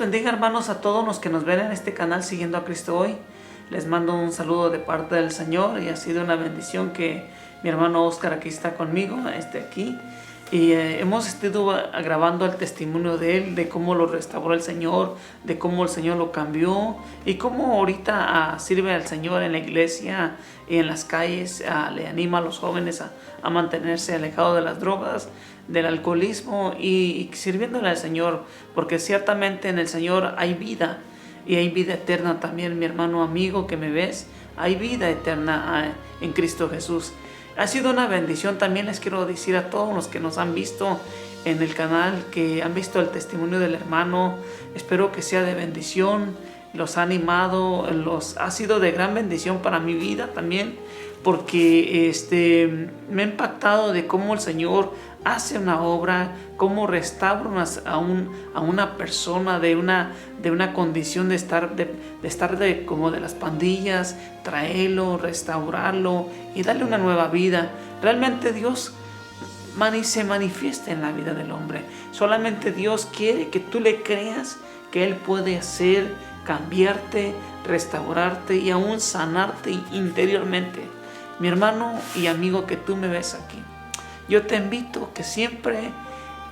bendiga, hermanos, a todos los que nos ven en este canal Siguiendo a Cristo Hoy. Les mando un saludo de parte del Señor y ha sido una bendición que mi hermano Oscar aquí está conmigo, aquí. Y hemos estado grabando el testimonio de él, de cómo lo restauró el Señor, de cómo el Señor lo cambió y cómo ahorita sirve al Señor en la iglesia y en las calles, le anima a los jóvenes a mantenerse alejados de las drogas, del alcoholismo y sirviéndole al Señor, porque ciertamente en el Señor hay vida y hay vida eterna también, mi hermano amigo que me ves, hay vida eterna en Cristo Jesús. Ha sido una bendición. También les quiero decir a todos los que nos han visto en el canal, que han visto el testimonio del hermano, espero que sea de bendición, los ha animado, ha sido de gran bendición para mi vida también, porque me ha impactado de cómo el Señor hace una obra, cómo restaura a una persona de una condición de estar como de las pandillas, traerlo, restaurarlo y darle una nueva vida. Realmente Dios se manifiesta en la vida del hombre. Solamente Dios quiere que tú le creas que Él puede hacer, cambiarte, restaurarte y aún sanarte interiormente. Mi hermano y amigo que tú me ves aquí, yo te invito que siempre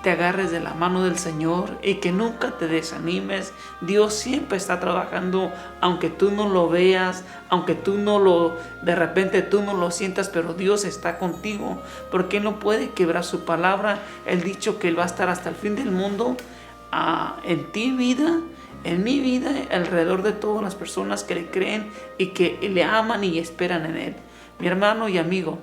te agarres de la mano del Señor y que nunca te desanimes. Dios siempre está trabajando, aunque tú no lo veas, aunque de repente tú no lo sientas, pero Dios está contigo, porque Él no puede quebrar su palabra. Él ha dicho que Él va a estar hasta el fin del mundo, en ti vida, en mi vida, alrededor de todas las personas que le creen y que le aman y esperan en Él. Mi hermano y amigo,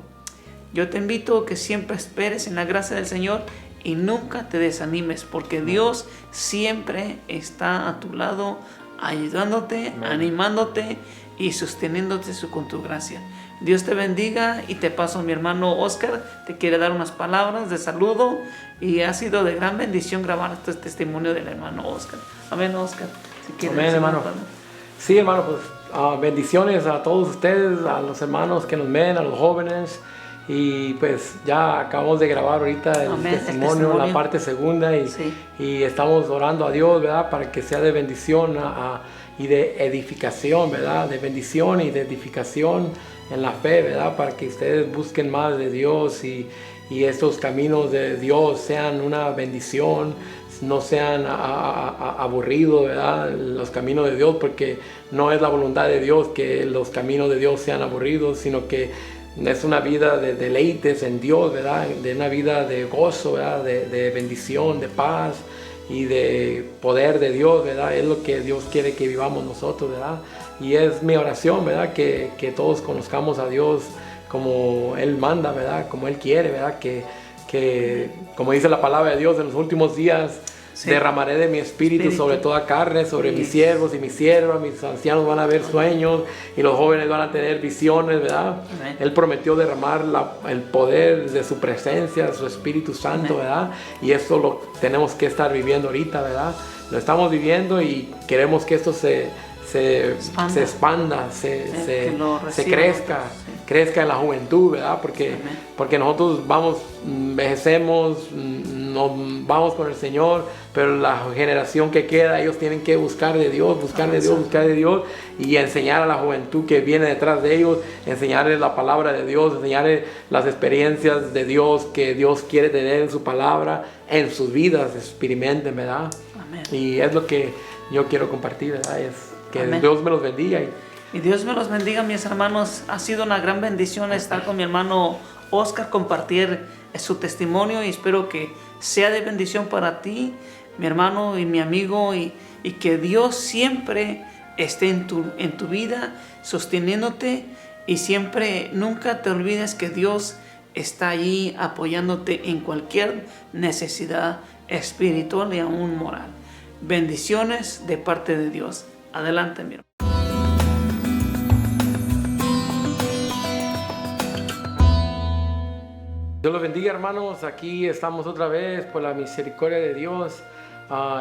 yo te invito a que siempre esperes en la gracia del Señor y nunca te desanimes, porque Dios siempre está a tu lado, ayudándote, animándote y sosteniéndote con tu gracia. Dios te bendiga y te paso mi hermano Oscar, te quiere dar unas palabras de saludo y ha sido de gran bendición grabar este testimonio del hermano Oscar. Amén, Oscar. Si quieres, amén, hermano. Sí, hermano, pues bendiciones a todos ustedes, a los hermanos que nos ven, a los jóvenes. Y pues ya acabamos de grabar ahorita el testimonio, la parte segunda y estamos orando a Dios, ¿verdad? Para que sea de bendición y de edificación, ¿verdad? De bendición y de edificación en la fe, ¿verdad? Para que ustedes busquen más de Dios y estos caminos de Dios sean una bendición, no sean aburridos, ¿verdad? Los caminos de Dios, porque no es la voluntad de Dios que los caminos de Dios sean aburridos, sino que es una vida de deleites en Dios, ¿verdad? De una vida de gozo, ¿verdad? De bendición, de paz y de poder de Dios, ¿verdad? Es lo que Dios quiere que vivamos nosotros, ¿verdad? Y es mi oración, ¿verdad? Que todos conozcamos a Dios como Él manda, ¿verdad? Como Él quiere, ¿verdad? Que como dice la palabra de Dios, en los últimos días derramaré de mi espíritu sobre toda carne, sobre mis siervos y mis siervas, mis ancianos van a ver sueños y los jóvenes van a tener visiones, ¿verdad? Amén. Él prometió derramar el poder de su presencia, su Espíritu Santo, ¿verdad? Y eso lo tenemos que estar viviendo ahorita, ¿verdad? Lo estamos viviendo y queremos que esto se expanda, se crezca en la juventud, ¿verdad? Porque nosotros envejecemos, nos vamos con el Señor, pero la generación que queda, ellos tienen que buscar de Dios y enseñar a la juventud que viene detrás de ellos, enseñarles la palabra de Dios, enseñarles las experiencias de Dios que Dios quiere tener en su palabra, en sus vidas, experimenten, ¿verdad? Amén. Y es lo que yo quiero compartir, ¿verdad? Que amén. Dios me los bendiga. Y Dios me los bendiga, mis hermanos. Ha sido una gran bendición estar con mi hermano Oscar, compartir su testimonio y espero que sea de bendición para ti, mi hermano y mi amigo, y que Dios siempre esté en tu vida, sosteniéndote y siempre, nunca te olvides que Dios está allí apoyándote en cualquier necesidad espiritual y aún moral. Bendiciones de parte de Dios. Adelante, mi hermano. Dios los bendiga, hermanos. Aquí estamos otra vez por la misericordia de Dios.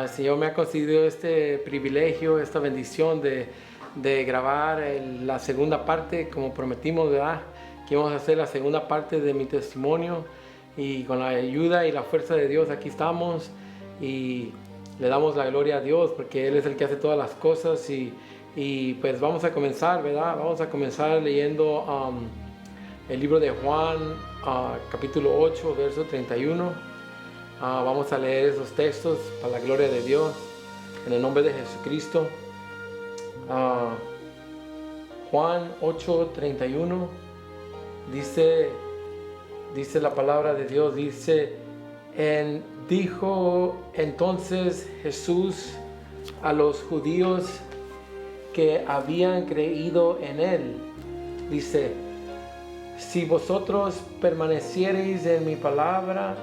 El Señor me ha concedido este privilegio, esta bendición de grabar la segunda parte, como prometimos, ¿verdad? Que íbamos a hacer la segunda parte de mi testimonio y con la ayuda y la fuerza de Dios aquí estamos. Y le damos la gloria a Dios porque Él es el que hace todas las cosas. Y pues vamos a comenzar, ¿verdad? Vamos a comenzar leyendo el libro de Juan, capítulo 8, verso 31. Vamos a leer esos textos para la gloria de Dios, en el nombre de Jesucristo. Juan 8, 31 dice la palabra de Dios, dice, dijo entonces Jesús a los judíos que habían creído en Él, dice, si vosotros permaneciereis en mi palabra,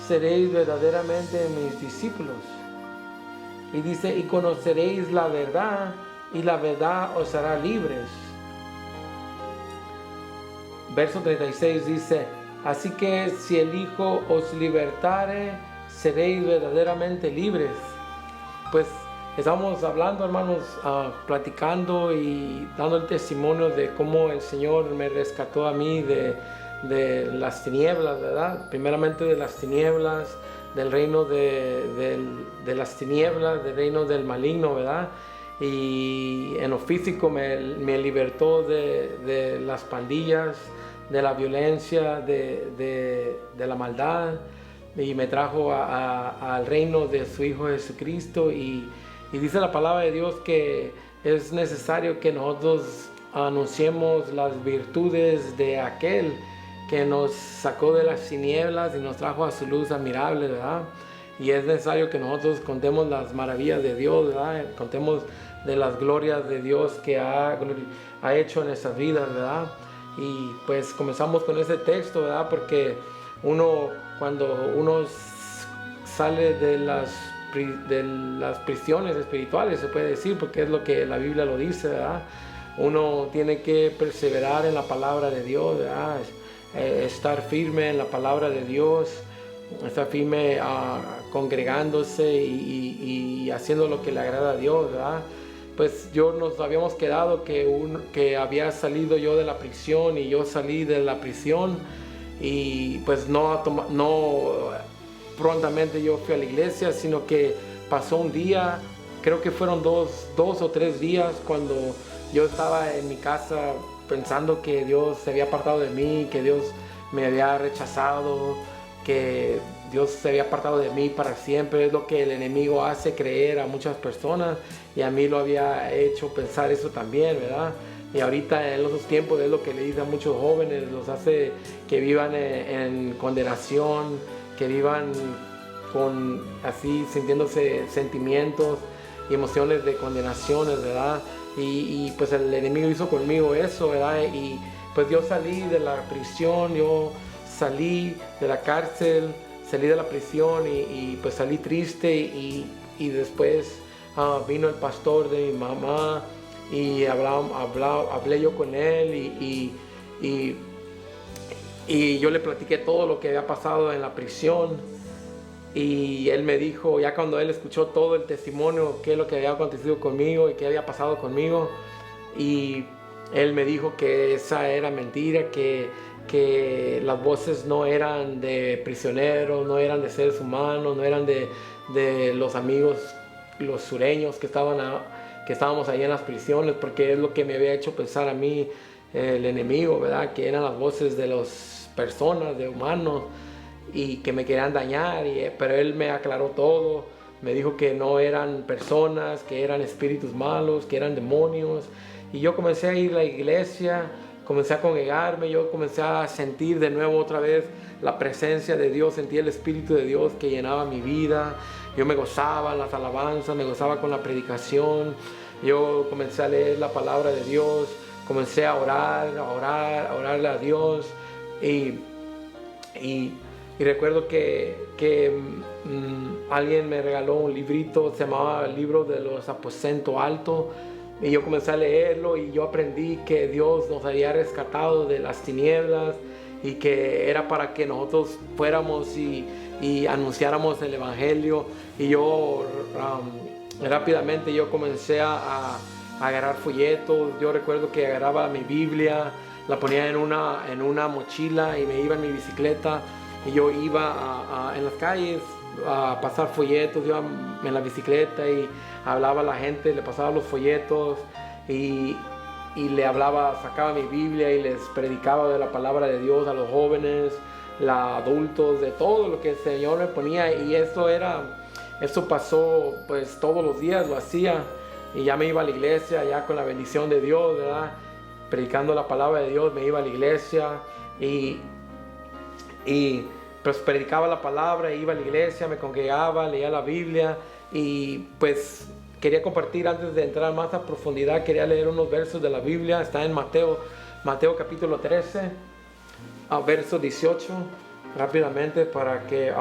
seréis verdaderamente mis discípulos. Y dice, y conoceréis la verdad, y la verdad os hará libres. Verso 36 dice, así que si el Hijo os libertare, seréis verdaderamente libres. Pues estamos hablando, hermanos, platicando y dando el testimonio de cómo el Señor me rescató a mí de las tinieblas, ¿verdad? Primeramente de las tinieblas, del reino de las tinieblas, del reino del maligno, ¿verdad? Y en lo físico me libertó de las pandillas, de la violencia, de la maldad, y me trajo al reino de su Hijo Jesucristo. Y dice la palabra de Dios que es necesario que nosotros anunciemos las virtudes de aquel que nos sacó de las tinieblas y nos trajo a su luz admirable, ¿verdad? Y es necesario que nosotros contemos las maravillas de Dios, ¿verdad? Contemos de las glorias de Dios que ha hecho en nuestras vidas, ¿verdad? Y pues comenzamos con ese texto, ¿verdad? Porque cuando uno sale de las prisiones espirituales, se puede decir, porque es lo que la Biblia lo dice, ¿verdad? Uno tiene que perseverar en la palabra de Dios, ¿verdad? Estar firme en la palabra de Dios, estar firme congregándose y haciendo lo que le agrada a Dios, ¿verdad? Pues nos habíamos quedado que había salido yo de la prisión y yo salí de la prisión y pues no prontamente yo fui a la iglesia, sino que pasó un día, creo que fueron dos o tres días cuando yo estaba en mi casa pensando que Dios se había apartado de mí, que Dios me había rechazado, que Dios se había apartado de mí para siempre. Es lo que el enemigo hace creer a muchas personas y a mí lo había hecho pensar eso también, ¿verdad? Y ahorita en esos tiempos es lo que le dice a muchos jóvenes, los hace que vivan en condenación, que vivan sintiéndose sentimientos y emociones de condenaciones, ¿verdad? Y pues el enemigo hizo conmigo eso, ¿verdad? Y pues yo salí de la prisión, yo salí de la cárcel, salí de la prisión y pues salí triste y después vino el pastor de mi mamá y hablé yo con él y yo le platiqué todo lo que había pasado en la prisión. Y él me dijo, ya cuando él escuchó todo el testimonio, qué es lo que había acontecido conmigo y qué había pasado conmigo, y él me dijo que esa era mentira, que las voces no eran de prisioneros, no eran de seres humanos, no eran de los amigos, los sureños que estábamos ahí en las prisiones, porque es lo que me había hecho pensar a mí el enemigo, ¿verdad? Que eran las voces de las personas, de humanos, y que me querían dañar, pero él me aclaró todo, me dijo que no eran personas, que eran espíritus malos, que eran demonios. Y yo comencé a ir a la iglesia, comencé a congregarme, yo comencé a sentir de nuevo otra vez la presencia de Dios, sentí el Espíritu de Dios que llenaba mi vida. Yo me gozaba en las alabanzas, me gozaba con la predicación, yo comencé a leer la palabra de Dios, comencé a orarle a Dios y recuerdo que alguien me regaló un librito, se llamaba el libro de los aposentos altos, y yo comencé a leerlo y yo aprendí que Dios nos había rescatado de las tinieblas y que era para que nosotros fuéramos y anunciáramos el evangelio. Y yo rápidamente yo comencé a agarrar folletos. Yo recuerdo que agarraba mi Biblia, la ponía en una mochila y me iba en mi bicicleta y yo iba en las calles a pasar folletos, iba en la bicicleta y hablaba a la gente, le pasaba los folletos y le hablaba, sacaba mi Biblia y les predicaba de la palabra de Dios a los jóvenes, adultos, de todo lo que el Señor me ponía. Y eso pasó pues todos los días, lo hacía, y ya me iba a la iglesia, ya con la bendición de Dios, ¿verdad? Predicando la palabra de Dios, me iba a la iglesia y pues predicaba la palabra, iba a la iglesia, me congregaba, leía la Biblia y pues quería compartir antes de entrar más a profundidad, quería leer unos versos de la Biblia. Está en Mateo capítulo 13, verso 18, rápidamente para que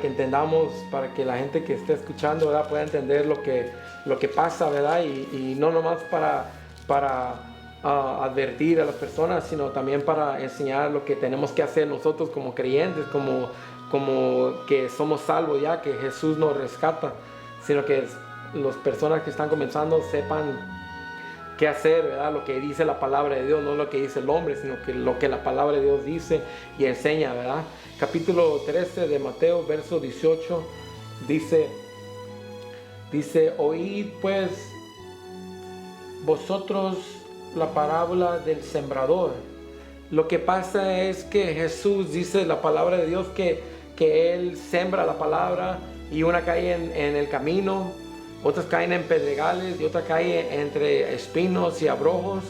entendamos, para que la gente que esté escuchando, ¿verdad?, pueda entender lo que pasa, ¿verdad? Y no nomás para advertir a las personas, sino también para enseñar lo que tenemos que hacer nosotros como creyentes, como que somos salvos ya, que Jesús nos rescata, sino que las personas que están comenzando sepan qué hacer, ¿verdad? Lo que dice la palabra de Dios, no lo que dice el hombre, sino que lo que la palabra de Dios dice y enseña, ¿verdad? Capítulo 13 de Mateo, verso 18, dice, oíd pues vosotros la parábola del sembrador. Lo que pasa es que Jesús dice la palabra de Dios que Él sembra la palabra y una cae en el camino, otras caen en pedregales y otra cae entre espinos y abrojos,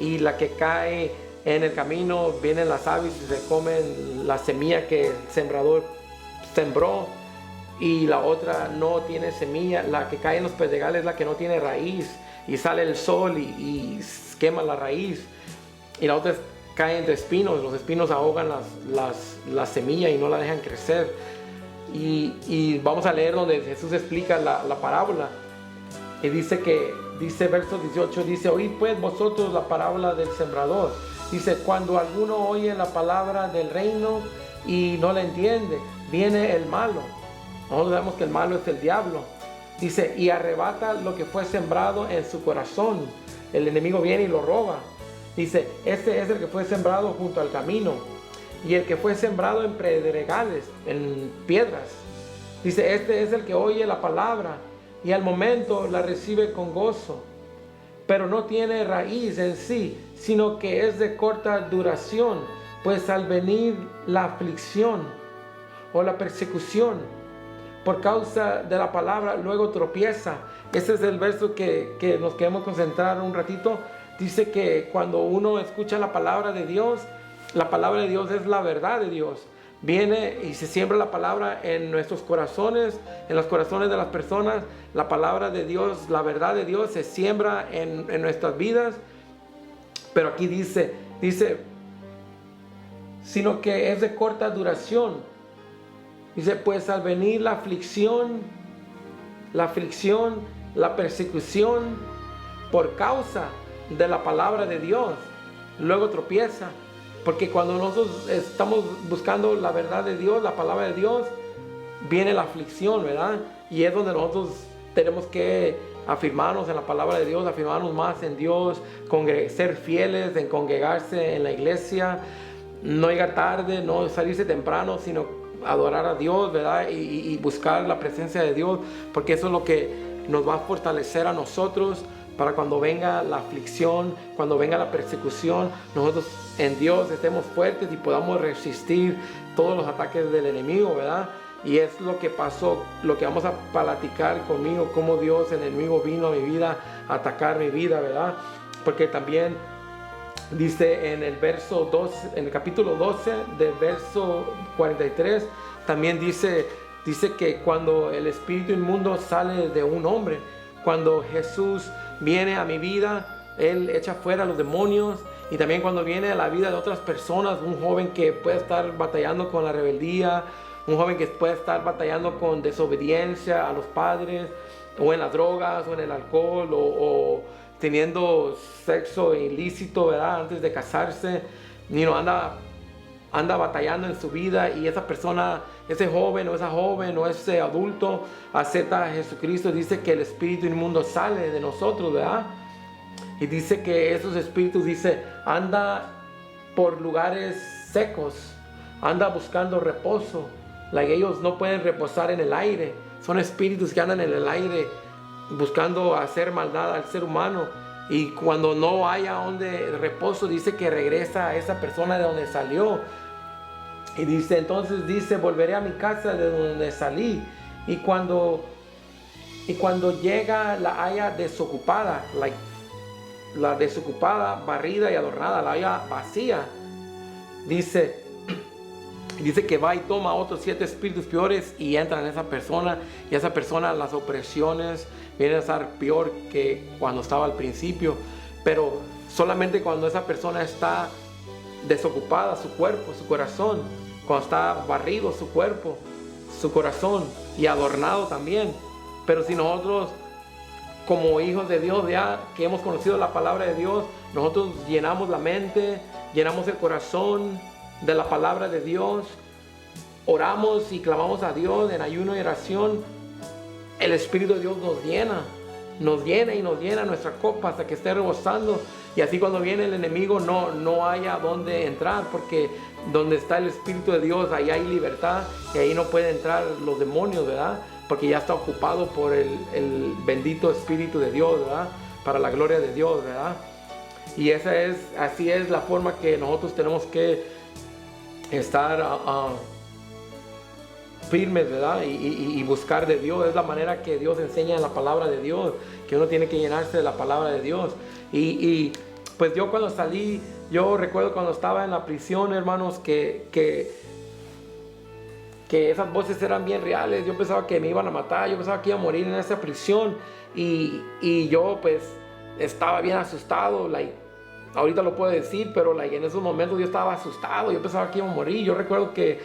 y la que cae en el camino vienen las aves y se comen la semilla que el sembrador sembró, y la otra no tiene semilla. La que cae en los pedregales es la que no tiene raíz y sale el sol y quema la raíz, y la otra cae entre espinos. Los espinos ahogan la semilla y no la dejan crecer. Y vamos a leer donde Jesús explica la parábola, y dice verso 18, dice, oíd pues vosotros la parábola del sembrador. Dice, cuando alguno oye la palabra del reino y no la entiende, viene el malo. Nosotros sabemos que el malo es el diablo. Dice, y arrebata lo que fue sembrado en su corazón. El enemigo viene y lo roba. Dice, este es el que fue sembrado junto al camino, y el que fue sembrado en pedregales, en piedras. Dice, este es el que oye la palabra y al momento la recibe con gozo, pero no tiene raíz en sí, sino que es de corta duración, pues al venir la aflicción o la persecución por causa de la palabra, luego tropieza. Ese es el verso que nos queremos concentrar un ratito. Dice que cuando uno escucha la palabra de Dios es la verdad de Dios. Viene y se siembra la palabra en nuestros corazones, en los corazones de las personas. La palabra de Dios, la verdad de Dios se siembra en nuestras vidas. Pero aquí dice, sino que es de corta duración. Dice, pues al venir la aflicción, la persecución por causa de la palabra de Dios, luego tropieza. Porque cuando nosotros estamos buscando la verdad de Dios, la palabra de Dios, viene la aflicción, ¿verdad? Y es donde nosotros tenemos que afirmarnos en la palabra de Dios, afirmarnos más en Dios, ser fieles, en congregarse en la iglesia, no llegar tarde, no salirse temprano, sino adorar a Dios, ¿verdad? Y buscar la presencia de Dios, porque eso es lo que nos va a fortalecer a nosotros para cuando venga la aflicción, cuando venga la persecución, nosotros en Dios estemos fuertes y podamos resistir todos los ataques del enemigo, ¿verdad? Y es lo que pasó, lo que vamos a platicar conmigo, cómo Dios, el enemigo, vino a mi vida a atacar mi vida, ¿verdad? Porque también dice en el verso 12, en el capítulo 12 del verso 43, también dice que cuando el espíritu inmundo sale de un hombre, cuando Jesús viene a mi vida, Él echa fuera a los demonios. Y también cuando viene a la vida de otras personas, un joven que puede estar batallando con la rebeldía, un joven que puede estar batallando con desobediencia a los padres, o en las drogas, o en el alcohol, o teniendo sexo ilícito, ¿verdad?, antes de casarse, anda batallando en su vida, y esa persona, ese joven o ese adulto acepta a Jesucristo. Dice que el espíritu inmundo sale de nosotros, ¿verdad? Y dice que esos espíritus, anda por lugares secos, anda buscando reposo, ellos no pueden reposar en el aire. Son espíritus que andan en el aire buscando hacer maldad al ser humano. Y cuando no haya donde reposo, dice que regresa a esa persona de donde salió. Y dice, entonces dice, volveré a mi casa de donde salí. Y cuando llega, la haya desocupada, la desocupada, barrida y adornada, la haya vacía. Dice que va y toma otros 7 espíritus peores y entran en esa persona. Y esa persona, las opresiones vienen a estar peor que cuando estaba al principio. Pero solamente cuando esa persona está desocupada, su cuerpo, su corazón, cuando está barrido su cuerpo, su corazón, y adornado también. Pero si nosotros, como hijos de Dios, ya que hemos conocido la palabra de Dios, nosotros llenamos la mente, llenamos el corazón de la palabra de Dios, oramos y clamamos a Dios en ayuno y oración, el Espíritu de Dios nos llena y nos llena nuestra copa hasta que esté rebosando. Y así cuando viene el enemigo no haya dónde entrar, porque donde está el Espíritu de Dios, ahí hay libertad, y ahí no pueden entrar los demonios, ¿verdad? Porque ya está ocupado por el bendito Espíritu de Dios, ¿verdad? Para la gloria de Dios, ¿verdad? Y así es la forma que nosotros tenemos que estar firmes, ¿verdad? Y buscar de Dios. Es la manera que Dios enseña en la palabra de Dios, que uno tiene que llenarse de la palabra de Dios. Y pues yo cuando salí, yo recuerdo cuando estaba en la prisión, hermanos, que esas voces eran bien reales. Yo pensaba que me iban a matar, yo pensaba que iba a morir en esa prisión, y yo pues estaba bien asustado, ahorita lo puedo decir, pero en esos momentos yo estaba asustado, yo pensaba que iba a morir. Yo recuerdo que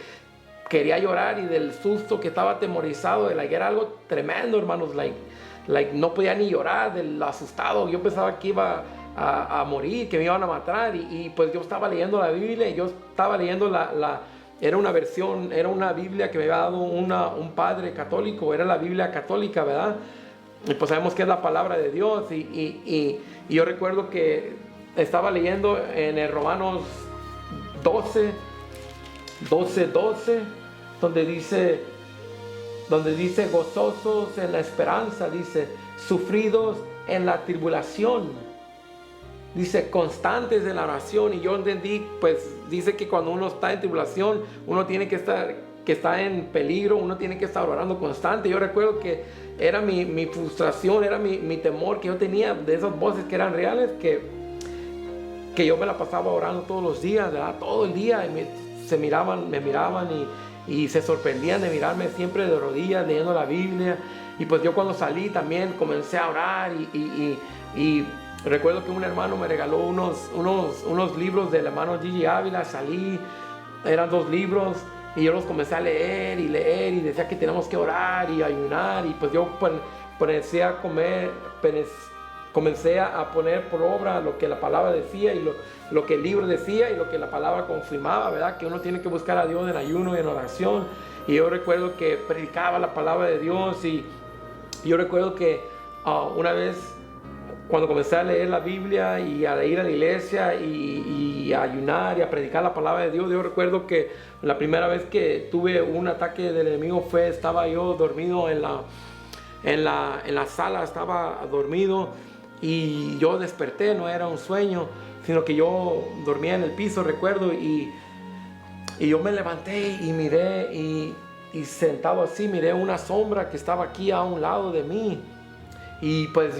quería llorar, y del susto que estaba atemorizado, era algo tremendo, hermanos, no podía ni llorar del asustado. Yo pensaba que iba a morir, que me iban a matar, y pues yo estaba leyendo la Biblia, y yo estaba leyendo era una versión, era una Biblia que me había dado un padre católico, era la Biblia católica, ¿verdad? Y pues sabemos que es la palabra de Dios, y yo recuerdo que estaba leyendo en el Romanos 12, donde dice gozosos en la esperanza, dice sufridos en la tribulación, dice constantes en la oración. Y yo entendí, pues dice que cuando uno está en tribulación, uno tiene que estar en peligro, uno tiene que estar orando constante. Yo recuerdo que era mi frustración, era mi temor que yo tenía de esas voces que eran reales, que yo me la pasaba orando todos los días, ¿verdad? Todo el día, y me miraban y se sorprendían de mirarme siempre de rodillas leyendo la Biblia. Y pues yo cuando salí también comencé a orar, y recuerdo que un hermano me regaló unos libros del hermano Gigi Ávila. Salí, eran 2 libros, y yo los comencé a leer, y decía que tenemos que orar y ayunar. Y pues yo comencé a poner por obra lo que la palabra decía, y lo que el libro decía, y lo que la palabra confirmaba, ¿verdad? Que uno tiene que buscar a Dios en ayuno y en oración. Y yo recuerdo que predicaba la palabra de Dios, y yo recuerdo que una vez, cuando comencé a leer la Biblia y a ir a la iglesia y a ayunar y a predicar la palabra de Dios, yo recuerdo que la primera vez que tuve un ataque del enemigo estaba yo dormido en la sala, estaba dormido, y yo desperté. No era un sueño, sino que yo dormía en el piso, recuerdo, y yo me levanté y miré, y sentado así miré una sombra que estaba aquí a un lado de mí. Y pues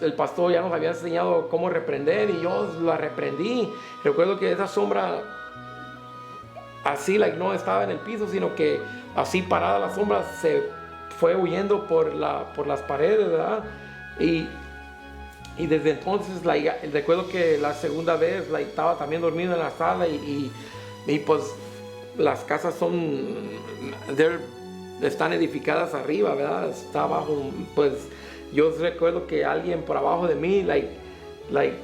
el pastor ya nos había enseñado cómo reprender, y yo la reprendí. Recuerdo que esa sombra así no estaba en el piso, sino que así parada la sombra se fue huyendo por las paredes, ¿verdad? Y desde entonces recuerdo que la segunda vez estaba también dormido en la sala, y pues las casas están edificadas arriba, ¿verdad? Está abajo, pues yo recuerdo que alguien por abajo de mí,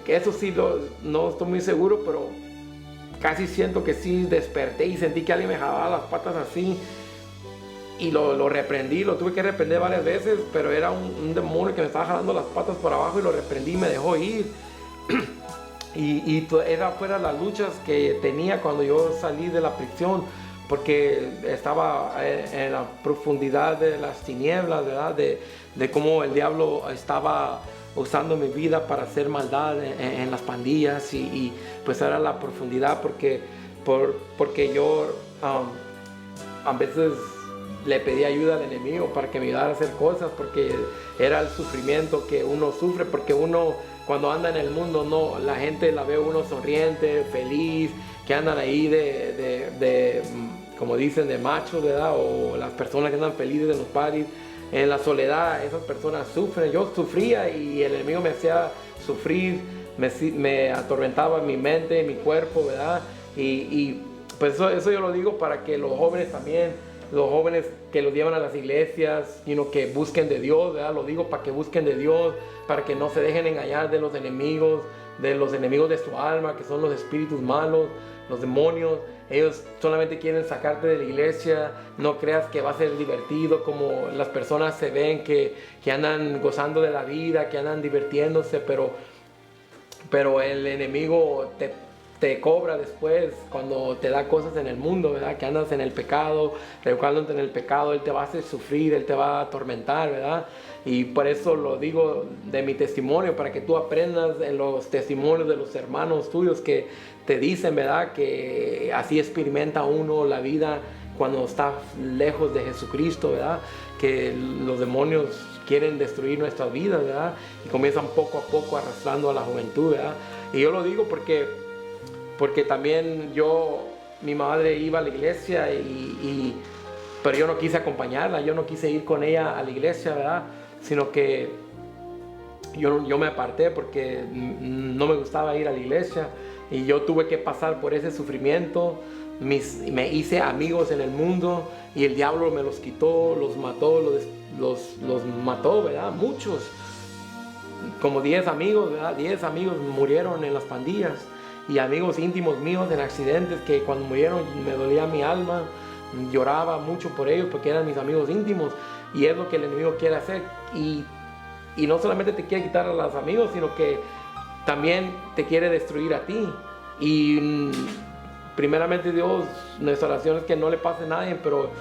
eso sí no estoy muy seguro, pero casi siento que sí desperté y sentí que alguien me jalaba las patas así, y lo reprendí. Lo tuve que reprender varias veces, pero era un demonio que me estaba jalando las patas por abajo, y lo reprendí y me dejó ir. y era fuera las luchas que tenía cuando yo salí de la prisión, porque estaba en la profundidad de las tinieblas, ¿verdad? De cómo el diablo estaba usando mi vida para hacer maldad en las pandillas y pues era la profundidad porque yo a veces le pedí ayuda al enemigo para que me ayudara a hacer cosas, porque era el sufrimiento que uno sufre, porque uno cuando anda en el mundo, no, la gente la ve uno sonriente, feliz, que andan ahí como dicen, de machos, ¿verdad? O las personas que andan felices en los parties. En la soledad, esas personas sufren. Yo sufría y el enemigo me hacía sufrir, me atormentaba mi mente, mi cuerpo, ¿verdad? Y pues eso yo lo digo para que los jóvenes también, los jóvenes que los llevan a las iglesias, que busquen de Dios, ¿verdad? Lo digo para que busquen de Dios, para que no se dejen engañar de los enemigos de su alma, que son los espíritus malos, los demonios. Ellos solamente quieren sacarte de la iglesia. No creas que va a ser divertido como las personas se ven que andan gozando de la vida, que andan divirtiéndose, pero el enemigo te cobra después cuando te da cosas en el mundo, ¿verdad? Que andas en el pecado, reeducándote en el pecado, Él te va a hacer sufrir, Él te va a atormentar, ¿verdad? Y por eso lo digo de mi testimonio, para que tú aprendas en los testimonios de los hermanos tuyos que te dicen, ¿verdad? Que así experimenta uno la vida cuando está lejos de Jesucristo, ¿verdad? Que los demonios quieren destruir nuestras vidas, ¿verdad? Y comienzan poco a poco arrastrando a la juventud, ¿verdad? Y yo lo digo porque también mi madre iba a la iglesia pero yo no quise acompañarla, yo no quise ir con ella a la iglesia, ¿verdad? Sino que yo me aparté porque no me gustaba ir a la iglesia y yo tuve que pasar por ese sufrimiento. Me hice amigos en el mundo y el diablo me los quitó, los mató, los mató, ¿verdad? Muchos, como 10 amigos, ¿verdad? 10 amigos murieron en las pandillas. Y amigos íntimos míos en accidentes que cuando murieron me dolía mi alma, lloraba mucho por ellos porque eran mis amigos íntimos. Y es lo que el enemigo quiere hacer. Y no solamente te quiere quitar a los amigos, sino que también te quiere destruir a ti. Y primeramente Dios, nuestra oración es que no le pase a nadie, pero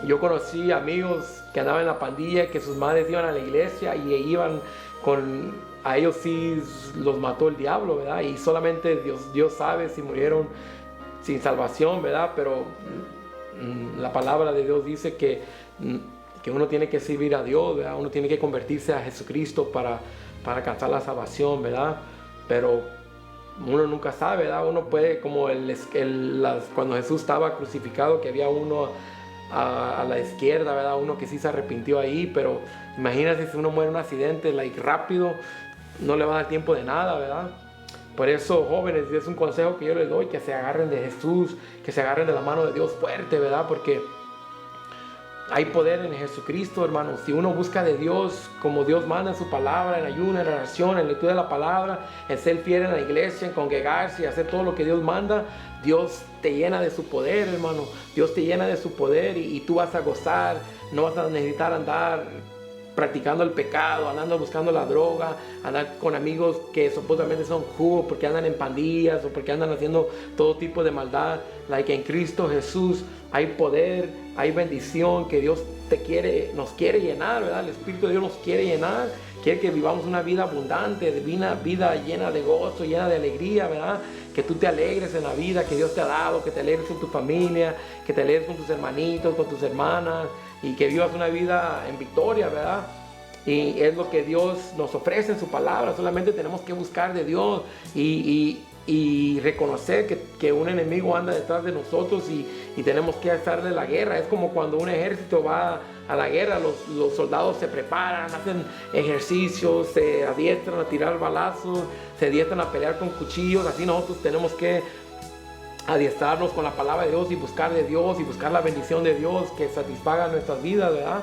yo conocí amigos que andaban en la pandilla, que sus madres iban a la iglesia y iban a ellos sí los mató el diablo, ¿verdad? Y solamente Dios sabe si murieron sin salvación, ¿verdad? Pero la palabra de Dios dice que uno tiene que servir a Dios, ¿verdad? Uno tiene que convertirse a Jesucristo para alcanzar la salvación, ¿verdad? Pero uno nunca sabe, ¿verdad? Uno puede, como cuando Jesús estaba crucificado, que había uno a la izquierda, ¿verdad? Uno que sí se arrepintió ahí, pero imagínate si uno muere en un accidente, rápido, no le va a dar tiempo de nada, ¿verdad? Por eso, jóvenes, es un consejo que yo les doy, que se agarren de Jesús, que se agarren de la mano de Dios fuerte, ¿verdad? Porque hay poder en Jesucristo, hermanos. Si uno busca de Dios, como Dios manda en su palabra, en ayuno, en oración, en lectura de la palabra, en ser fiel en la iglesia, en congregarse y hacer todo lo que Dios manda, Dios te llena de su poder, hermano. Dios te llena de su poder y tú vas a gozar. No vas a necesitar andar practicando el pecado, andando buscando la droga, andar con amigos que supuestamente son jugos porque andan en pandillas o porque andan haciendo todo tipo de maldad. En Cristo Jesús hay poder, hay bendición, que Dios nos quiere llenar, ¿verdad? El Espíritu de Dios nos quiere llenar, quiere que vivamos una vida abundante, una vida llena de gozo, llena de alegría, ¿verdad? Que tú te alegres en la vida que Dios te ha dado, que te alegres con tu familia, que te alegres con tus hermanitos, con tus hermanas, y que vivas una vida en victoria, ¿verdad? Y es lo que Dios nos ofrece en su palabra. Solamente tenemos que buscar de Dios y reconocer que un enemigo anda detrás de nosotros y tenemos que hacerle la guerra. Es como cuando un ejército va a la guerra, los soldados se preparan, hacen ejercicios, se adiestran a tirar balazos, se adiestran a pelear con cuchillos. Así nosotros tenemos que adiestrarnos con la palabra de Dios y buscar de Dios y buscar la bendición de Dios que satisfaga nuestras vidas, ¿verdad?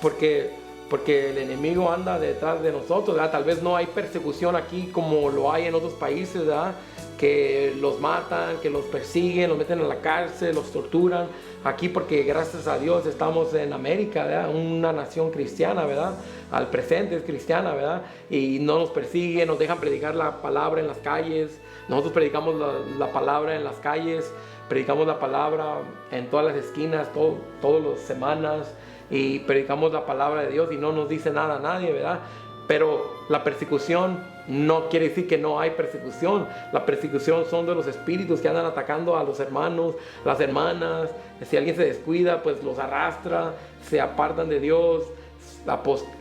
Porque el enemigo anda detrás de nosotros, ¿verdad? Tal vez no hay persecución aquí como lo hay en otros países, ¿verdad? Que los matan, que los persiguen, los meten en la cárcel, los torturan. Aquí porque gracias a Dios estamos en América, ¿verdad? Una nación cristiana, ¿verdad? Al presente es cristiana, ¿verdad? Y no nos persiguen, nos dejan predicar la palabra en las calles. Nosotros predicamos la palabra en las calles predicamos la palabra en todas las esquinas, todas las semanas, y predicamos la palabra de Dios y no nos dice nada a nadie, ¿verdad? Pero la persecución no quiere decir que no hay persecución. La persecución son de los espíritus que andan atacando a los hermanos, las hermanas. Si alguien se descuida, pues los arrastra, se apartan de Dios,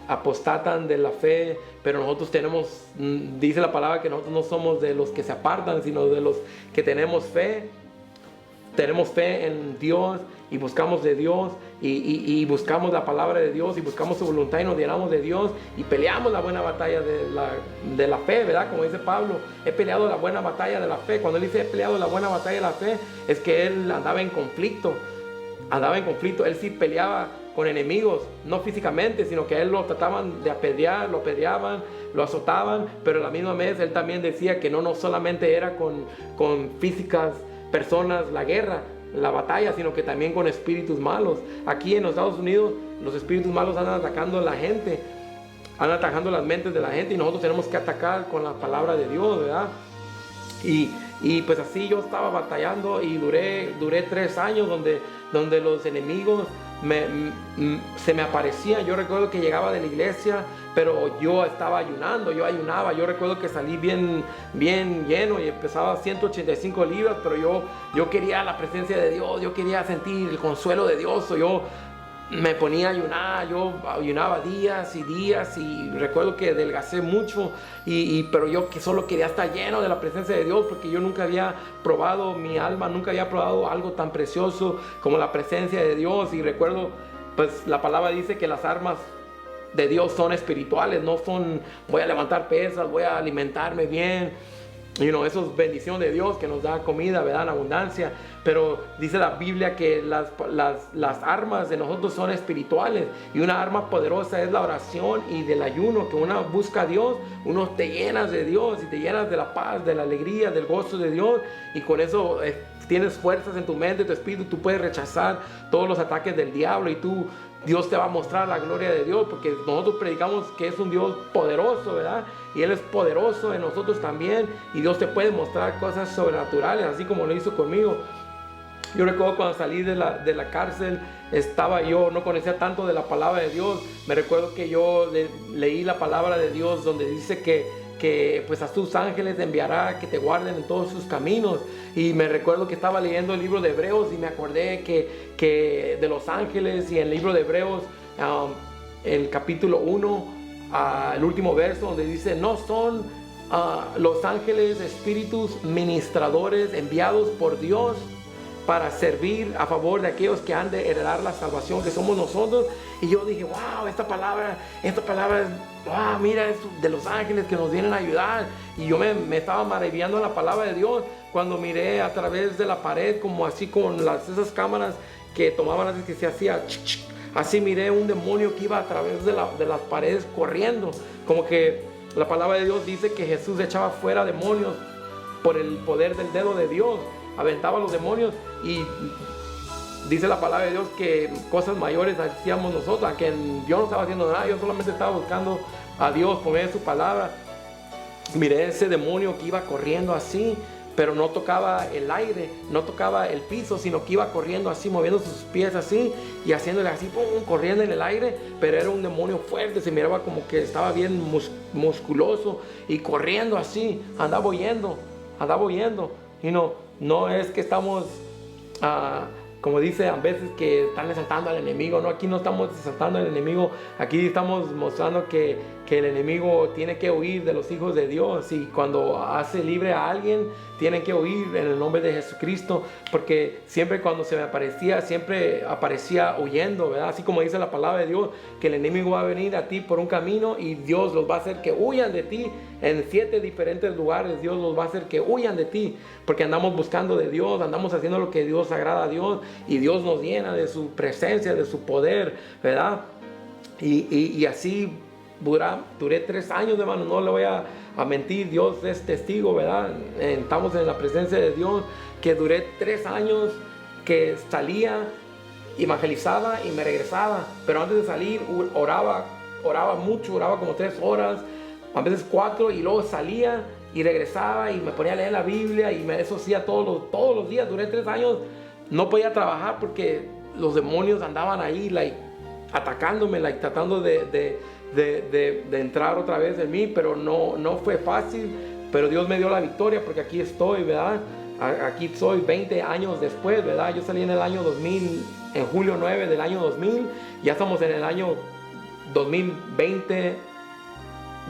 apostatan de la fe. Pero nosotros tenemos, dice la palabra, que nosotros no somos de los que se apartan, sino de los que tenemos fe. Tenemos fe en Dios y buscamos de Dios y buscamos la palabra de Dios y buscamos su voluntad y nos llenamos de Dios y peleamos la buena batalla de la fe, ¿verdad? Como dice Pablo, he peleado la buena batalla de la fe. Cuando él dice he peleado la buena batalla de la fe, es que él andaba en conflicto. Él sí peleaba con enemigos, no físicamente, sino que a él lo trataban de apedrear, lo apedreaban, lo azotaban, pero a la misma vez él también decía que no solamente era con físicas personas la guerra, la batalla, sino que también con espíritus malos. Aquí en los Estados Unidos los espíritus malos andan atacando a la gente, andan atacando las mentes de la gente, y nosotros tenemos que atacar con la palabra de Dios, ¿verdad? Y pues así yo estaba batallando y duré 3 años donde los enemigos se me aparecían. Yo recuerdo que llegaba de la iglesia, pero yo estaba ayunando, yo ayunaba. Yo recuerdo que salí bien lleno y pesaba 185 libras, pero yo quería la presencia de Dios, yo quería sentir el consuelo de Dios. Yo me ponía a ayunar, yo ayunaba días y días, y recuerdo que adelgacé mucho, pero yo que solo quería estar lleno de la presencia de Dios, porque yo nunca había probado, mi alma nunca había probado algo tan precioso como la presencia de Dios. Y recuerdo, pues la palabra dice que las armas de Dios son espirituales, no son voy a levantar pesas, voy a alimentarme bien. Eso es bendición de Dios, que nos da comida, ¿verdad?, en abundancia. Pero dice la Biblia que las armas de nosotros son espirituales, y una arma poderosa es la oración y del ayuno, que uno busca a Dios, uno te llenas de Dios y te llenas de la paz, de la alegría, del gozo de Dios, y con eso tienes fuerzas en tu mente, tu espíritu. Tú puedes rechazar todos los ataques del diablo, y Dios te va a mostrar la gloria de Dios, porque nosotros predicamos que es un Dios poderoso, ¿verdad? Y Él es poderoso en nosotros también, y Dios te puede mostrar cosas sobrenaturales, así como lo hizo conmigo. Yo recuerdo cuando salí de la cárcel, yo no conocía tanto de la palabra de Dios. Me recuerdo que yo leí la palabra de Dios donde dice que pues a sus ángeles enviará que te guarden en todos sus caminos. Y me recuerdo que estaba leyendo el libro de Hebreos y me acordé que de los ángeles, y en el libro de Hebreos, el capítulo 1, el último verso, donde dice: no son los ángeles espíritus ministradores enviados por Dios para servir a favor de aquellos que han de heredar la salvación, que somos nosotros. Y yo dije, wow, esta palabra es, wow, mira, es de los ángeles que nos vienen a ayudar. Y yo me estaba maravillando en la palabra de Dios cuando miré a través de la pared, como así con esas cámaras que tomaban antes, que se hacía así, miré un demonio que iba a través de las paredes corriendo. Como que la palabra de Dios dice que Jesús echaba fuera demonios por el poder del dedo de Dios, aventaba a los demonios. Y dice la palabra de Dios que cosas mayores hacíamos nosotros, aunque yo no estaba haciendo nada, yo solamente estaba buscando a Dios por medio de su palabra. Miré ese demonio que iba corriendo así, pero no tocaba el aire, no tocaba el piso, sino que iba corriendo así, moviendo sus pies así y haciéndole así, ¡pum!, corriendo en el aire. Pero era un demonio fuerte, se miraba como que estaba bien musculoso y corriendo así, andaba huyendo. Y no es que estamos como dice a veces, que están exaltando al enemigo. No, aquí no estamos exaltando al enemigo, aquí estamos mostrando que el enemigo tiene que huir de los hijos de Dios, y cuando hace libre a alguien, tienen que huir en el nombre de Jesucristo, porque siempre cuando se me aparecía, siempre aparecía huyendo, ¿verdad? Así como dice la palabra de Dios, que el enemigo va a venir a ti por un camino y Dios los va a hacer que huyan de ti en 7 diferentes lugares. Dios los va a hacer que huyan de ti, porque andamos buscando de Dios, andamos haciendo lo que Dios agrada a Dios, y Dios nos llena de su presencia, de su poder, ¿verdad? Y así duré 3 años, hermano, no le voy a mentir, Dios es testigo, ¿verdad? Estamos en la presencia de Dios, que duré 3 años que salía, evangelizaba y me regresaba, pero antes de salir oraba mucho, oraba como 3 horas, a veces 4, y luego salía y regresaba y me ponía a leer la Biblia y eso hacía todos los días. Duré 3 años, no podía trabajar porque los demonios andaban ahí, atacándome, tratando de entrar otra vez en mí, pero no fue fácil. Pero Dios me dio la victoria porque aquí estoy, ¿verdad? Aquí soy 20 años después, ¿verdad? Yo salí en el año 2000, en julio 9 del año 2000. Ya estamos en el año 2020,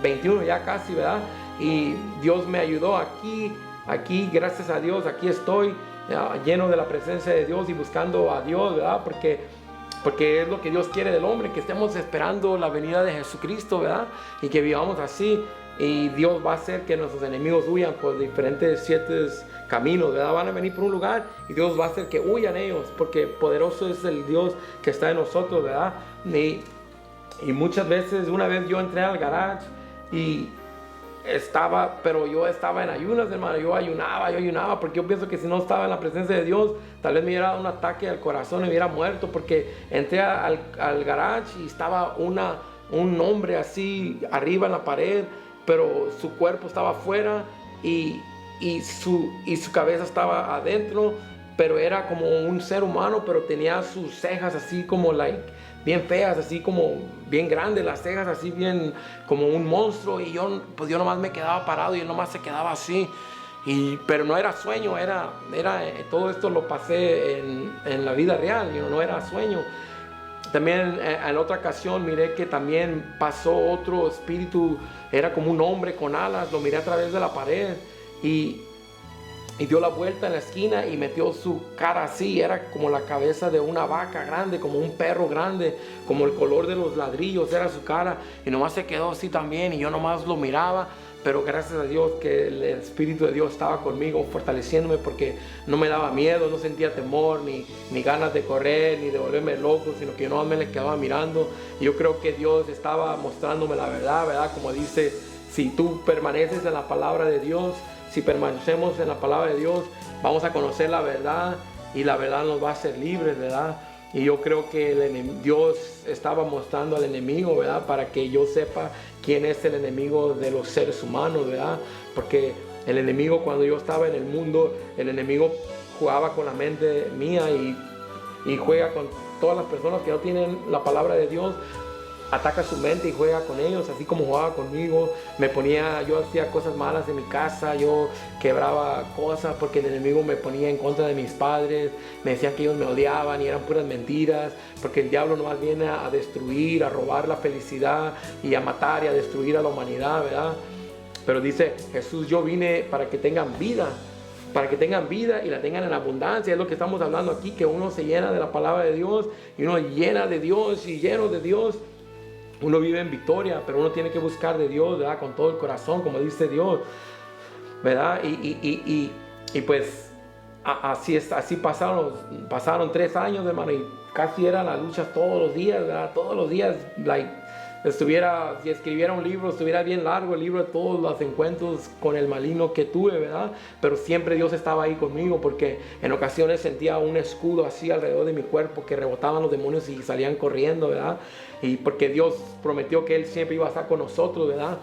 21 ya casi, ¿verdad? Y Dios me ayudó aquí, gracias a Dios, aquí estoy lleno de la presencia de Dios y buscando a Dios, ¿verdad? Porque es lo que Dios quiere del hombre, que estemos esperando la venida de Jesucristo, ¿verdad? Y que vivamos así. Y Dios va a hacer que nuestros enemigos huyan por diferentes 7 caminos, ¿verdad? Van a venir por un lugar y Dios va a hacer que huyan ellos, porque poderoso es el Dios que está en nosotros, ¿verdad? Y muchas veces, una vez yo entré al garage y pero yo estaba en ayunas, hermano. Yo ayunaba, porque yo pienso que si no estaba en la presencia de Dios, tal vez me hubiera dado un ataque al corazón y me hubiera muerto, porque entré al garage y estaba un hombre así arriba en la pared, pero su cuerpo estaba afuera y su cabeza estaba adentro, pero era como un ser humano, pero tenía sus cejas así como bien feas, así como bien grandes, las cejas así bien como un monstruo. Y yo nomás me quedaba parado y él nomás se quedaba así. Pero no era sueño, era todo esto lo pasé en la vida real, no era sueño. También en otra ocasión miré que también pasó otro espíritu, era como un hombre con alas, lo miré a través de la pared y dio la vuelta en la esquina y metió su cara así, era como la cabeza de una vaca grande, como un perro grande, como el color de los ladrillos era su cara, y nomás se quedó así también, y yo nomás lo miraba. Pero gracias a Dios que el Espíritu de Dios estaba conmigo, fortaleciéndome, porque no me daba miedo, no sentía temor, ni ganas de correr, ni de volverme loco, sino que yo nomás me le quedaba mirando. Y yo creo que Dios estaba mostrándome la verdad, ¿verdad? Como dice, si tú permaneces en la palabra de Dios, si permanecemos en la palabra de Dios, vamos a conocer la verdad y la verdad nos va a hacer libres, ¿verdad? Y yo creo que Dios estaba mostrando al enemigo, ¿verdad? Para que yo sepa quién es el enemigo de los seres humanos, ¿verdad? Porque el enemigo, cuando yo estaba en el mundo, el enemigo jugaba con la mente mía y juega con todas las personas que no tienen la palabra de Dios. Ataca su mente y juega con ellos, así como jugaba conmigo. Yo hacía cosas malas en mi casa, yo quebraba cosas porque el enemigo me ponía en contra de mis padres, me decían que ellos me odiaban y eran puras mentiras, porque el diablo nomás viene a destruir, a robar la felicidad y a matar y a destruir a la humanidad, ¿verdad? Pero dice Jesús, yo vine para que tengan vida y la tengan en abundancia. Es lo que estamos hablando aquí, que uno se llena de la palabra de Dios y uno llena de Dios y lleno de Dios. Uno vive en victoria, pero uno tiene que buscar de Dios, ¿verdad? Con todo el corazón, como dice Dios, ¿verdad? Y pues así pasaron 3 años, hermano, y casi eran las luchas todos los días, ¿verdad? Todos los días, si escribiera un libro, estuviera bien largo el libro de todos los encuentros con el maligno que tuve, ¿verdad? Pero siempre Dios estaba ahí conmigo, porque en ocasiones sentía un escudo así alrededor de mi cuerpo, que rebotaban los demonios y salían corriendo, ¿verdad? Y porque Dios prometió que Él siempre iba a estar con nosotros, ¿verdad?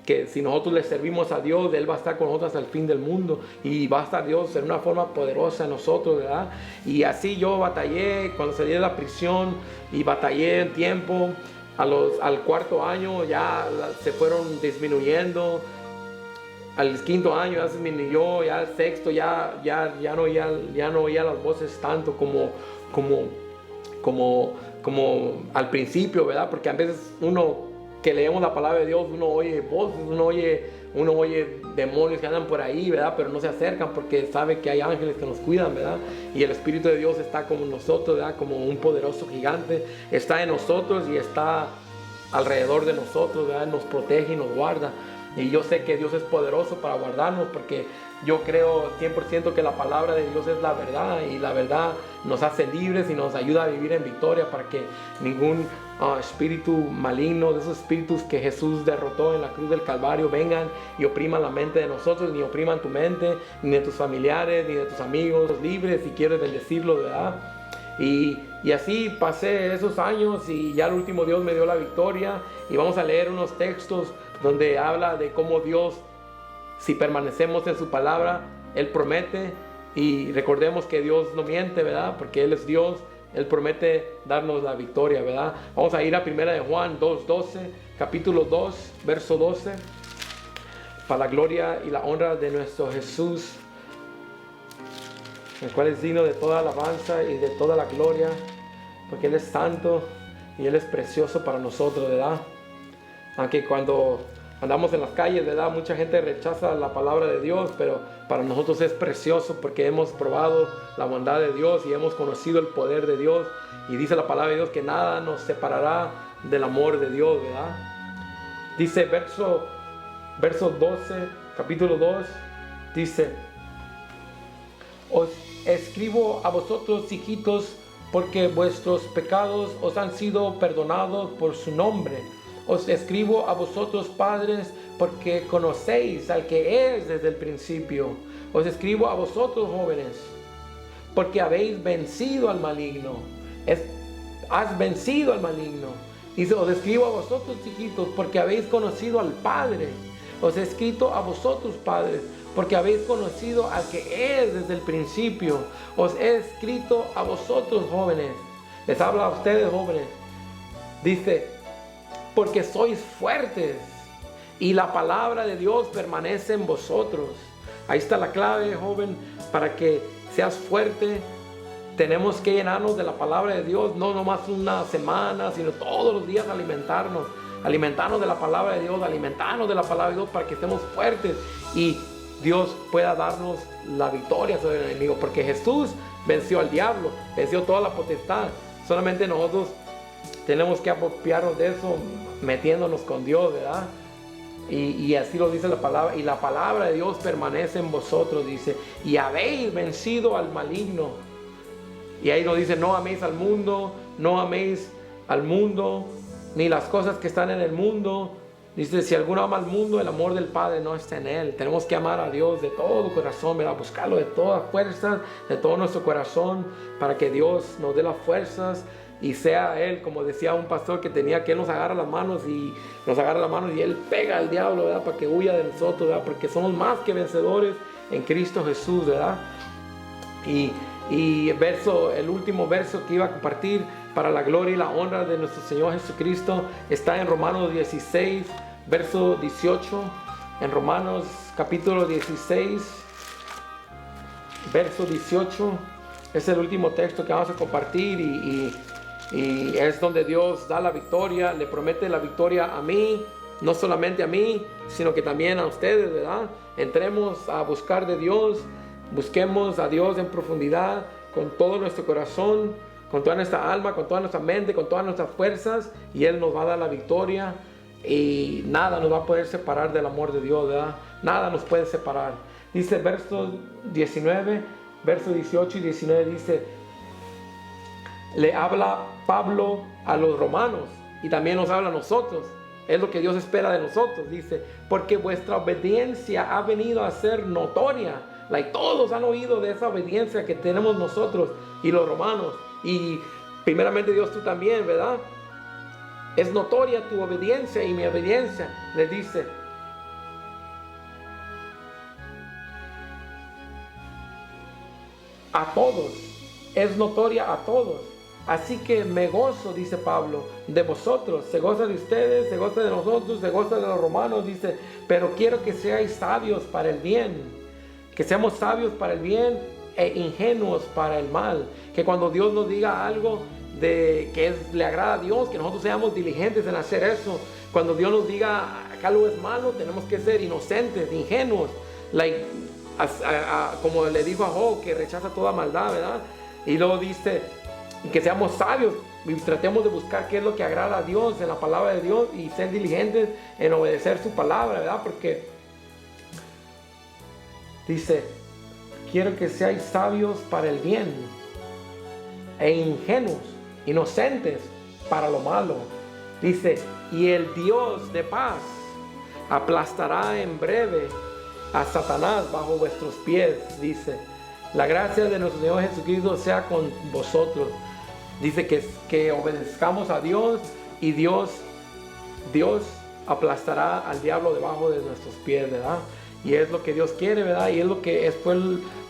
Que si nosotros le servimos a Dios, Él va a estar con nosotros hasta el fin del mundo, y va a estar Dios en una forma poderosa en nosotros, ¿verdad? Y así yo batallé cuando salí de la prisión, y batallé en tiempo. Al 4.º año ya se fueron disminuyendo, al 5.º año ya se disminuyó, ya al 6.º ya no oía las voces tanto como al principio, ¿verdad? Porque a veces uno que leemos la palabra de Dios, uno oye voces, uno oye demonios que andan por ahí, ¿verdad? Pero no se acercan porque sabe que hay ángeles que nos cuidan, ¿verdad? Y el Espíritu de Dios está con nosotros, ¿verdad? Como un poderoso gigante, está en nosotros y está alrededor de nosotros, ¿verdad? Nos protege y nos guarda. Y yo sé que Dios es poderoso para guardarnos, porque yo creo 100% que la palabra de Dios es la verdad, y la verdad nos hace libres y nos ayuda a vivir en victoria, para que ningún espíritu maligno, de esos espíritus que Jesús derrotó en la cruz del Calvario, vengan y opriman la mente de nosotros, ni opriman tu mente, ni de tus familiares, ni de tus amigos. Libres si quieres bendecirlos, ¿verdad? Y así pasé esos años, y ya al último Dios me dio la victoria. Y vamos a leer unos textos donde habla de cómo Dios si permanecemos en su palabra. Él promete, y recordemos que Dios no miente, ¿verdad? Porque Él es Dios. Él promete darnos la victoria, ¿verdad? Vamos a ir a 1 de Juan 2:12, capítulo 2, verso 12. Para la gloria y la honra de nuestro Jesús, el cual es digno de toda alabanza y de toda la gloria, porque Él es santo y Él es precioso para nosotros, ¿verdad? Aunque cuando andamos en las calles, ¿verdad?, mucha gente rechaza la palabra de Dios, pero para nosotros es precioso porque hemos probado la bondad de Dios y hemos conocido el poder de Dios. Y dice la palabra de Dios que nada nos separará del amor de Dios, ¿verdad? Dice verso 12, capítulo 2, dice: os escribo a vosotros, hijitos, porque vuestros pecados os han sido perdonados por su nombre. Os escribo a vosotros, padres, porque conocéis al que es desde el principio. Os escribo a vosotros, jóvenes, porque habéis vencido al maligno. Has vencido al maligno. Dice: os escribo a vosotros, chiquitos, porque habéis conocido al Padre. Os he escrito a vosotros, padres, porque habéis conocido al que es desde el principio. Os he escrito a vosotros, jóvenes. Les habla a ustedes, jóvenes. Dice: porque sois fuertes y la palabra de Dios permanece en vosotros. Ahí está la clave, joven, para que seas fuerte. Tenemos que llenarnos de la palabra de Dios, no nomás una semana, sino todos los días alimentarnos de la palabra de Dios, alimentarnos de la palabra de Dios para que estemos fuertes y Dios pueda darnos la victoria sobre el enemigo, porque Jesús venció al diablo, venció toda la potestad. Solamente nosotros tenemos que apropiarnos de eso, metiéndonos con Dios, ¿verdad? Y así lo dice la palabra. Y la palabra de Dios permanece en vosotros, dice: y habéis vencido al maligno. Y ahí nos dice: no améis al mundo, no améis al mundo, ni las cosas que están en el mundo. Dice: si alguno ama al mundo, el amor del Padre no está en él. Tenemos que amar a Dios de todo corazón, ¿verdad? Buscarlo de todas fuerzas, de todo nuestro corazón, para que Dios nos dé las fuerzas y sea Él, como decía un pastor que tenía, que Él nos agarra las manos y Él pega al diablo, ¿verdad?, para que huya de nosotros, ¿verdad?, porque somos más que vencedores en Cristo Jesús, ¿verdad? Y el último verso que iba a compartir, para la gloria y la honra de nuestro Señor Jesucristo, está en Romanos 16, verso 18. En Romanos capítulo 16, verso 18, es el último texto que vamos a compartir, y es donde Dios da la victoria, le promete la victoria a mí, no solamente a mí, sino que también a ustedes, ¿verdad? Entremos a buscar de Dios, busquemos a Dios en profundidad, con todo nuestro corazón, con toda nuestra alma, con toda nuestra mente, con todas nuestras fuerzas, y Él nos va a dar la victoria, y nada nos va a poder separar del amor de Dios, ¿verdad? Nada nos puede separar. Dice verso 19, verso 18 y 19, dice: le habla Pablo a los romanos y también nos habla a nosotros. Es lo que Dios espera de nosotros. Dice: porque vuestra obediencia ha venido a ser notoria. Todos han oído de esa obediencia que tenemos nosotros y los romanos. Y primeramente Dios, tú también, ¿verdad? Es notoria tu obediencia y mi obediencia. Le dice: a todos. Es notoria a todos. Así que me gozo, dice Pablo, de vosotros. Se goza de ustedes, se goza de nosotros, se goza de los romanos, dice: pero quiero que seáis sabios para el bien. Que seamos sabios para el bien e ingenuos para el mal. Que cuando Dios nos diga algo que le agrada a Dios, que nosotros seamos diligentes en hacer eso. Cuando Dios nos diga acá lo es malo, tenemos que ser inocentes, ingenuos. Como le dijo a Job, que rechaza toda maldad, ¿verdad? Y luego dice que seamos sabios y tratemos de buscar qué es lo que agrada a Dios en la palabra de Dios y ser diligentes en obedecer su palabra, ¿verdad? Porque dice: quiero que seáis sabios para el bien e ingenuos, inocentes para lo malo. Dice: y el Dios de paz aplastará en breve a Satanás bajo vuestros pies. Dice: la gracia de nuestro Señor Jesucristo sea con vosotros. Dice que obedezcamos a Dios, y Dios aplastará al diablo debajo de nuestros pies, ¿verdad? y es lo que Dios quiere, ¿verdad? Y es lo que fue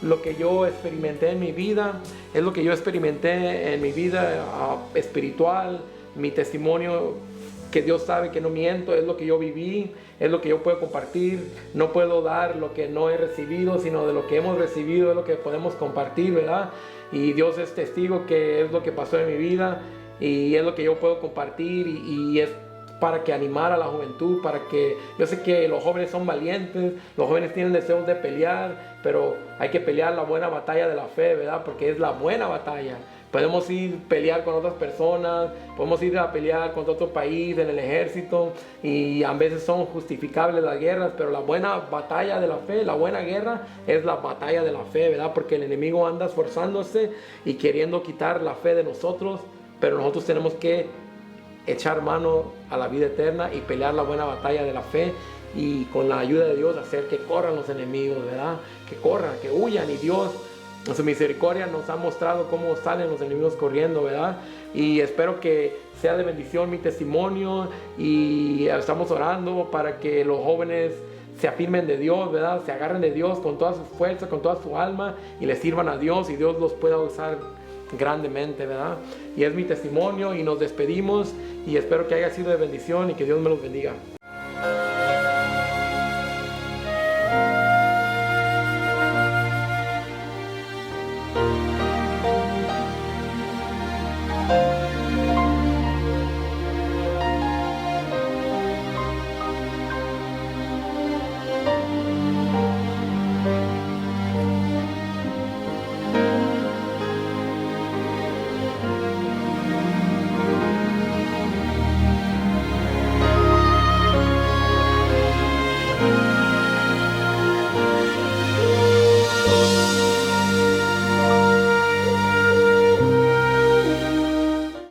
lo que yo experimenté en mi vida, es lo que yo experimenté en mi vida espiritual, mi testimonio, que Dios sabe que no miento, es lo que yo viví, es lo que yo puedo compartir. No puedo dar lo que no he recibido, sino de lo que hemos recibido es lo que podemos compartir, ¿verdad? Y Dios es testigo que es lo que pasó en mi vida y es lo que yo puedo compartir, y es para que animar a la juventud, para que, yo sé que los jóvenes son valientes, los jóvenes tienen deseos de pelear, pero hay que pelear la buena batalla de la fe, ¿verdad? Porque es la buena batalla. Podemos ir a pelear con otras personas, podemos ir a pelear contra otro país en el ejército, y a veces son justificables las guerras, pero la buena batalla de la fe, la buena guerra es la batalla de la fe, ¿verdad? Porque el enemigo anda esforzándose y queriendo quitar la fe de nosotros, pero nosotros tenemos que echar mano a la vida eterna y pelear la buena batalla de la fe, y con la ayuda de Dios hacer que corran los enemigos, ¿verdad? Que corran, que huyan, y Dios en su misericordia nos ha mostrado cómo salen los enemigos corriendo, ¿verdad? Y espero que sea de bendición mi testimonio, y estamos orando para que los jóvenes se afirmen de Dios, ¿verdad? Se agarren de Dios con toda su fuerza, con toda su alma, y le sirvan a Dios, y Dios los pueda usar grandemente, ¿verdad? Y es mi testimonio, y nos despedimos, y espero que haya sido de bendición y que Dios me los bendiga.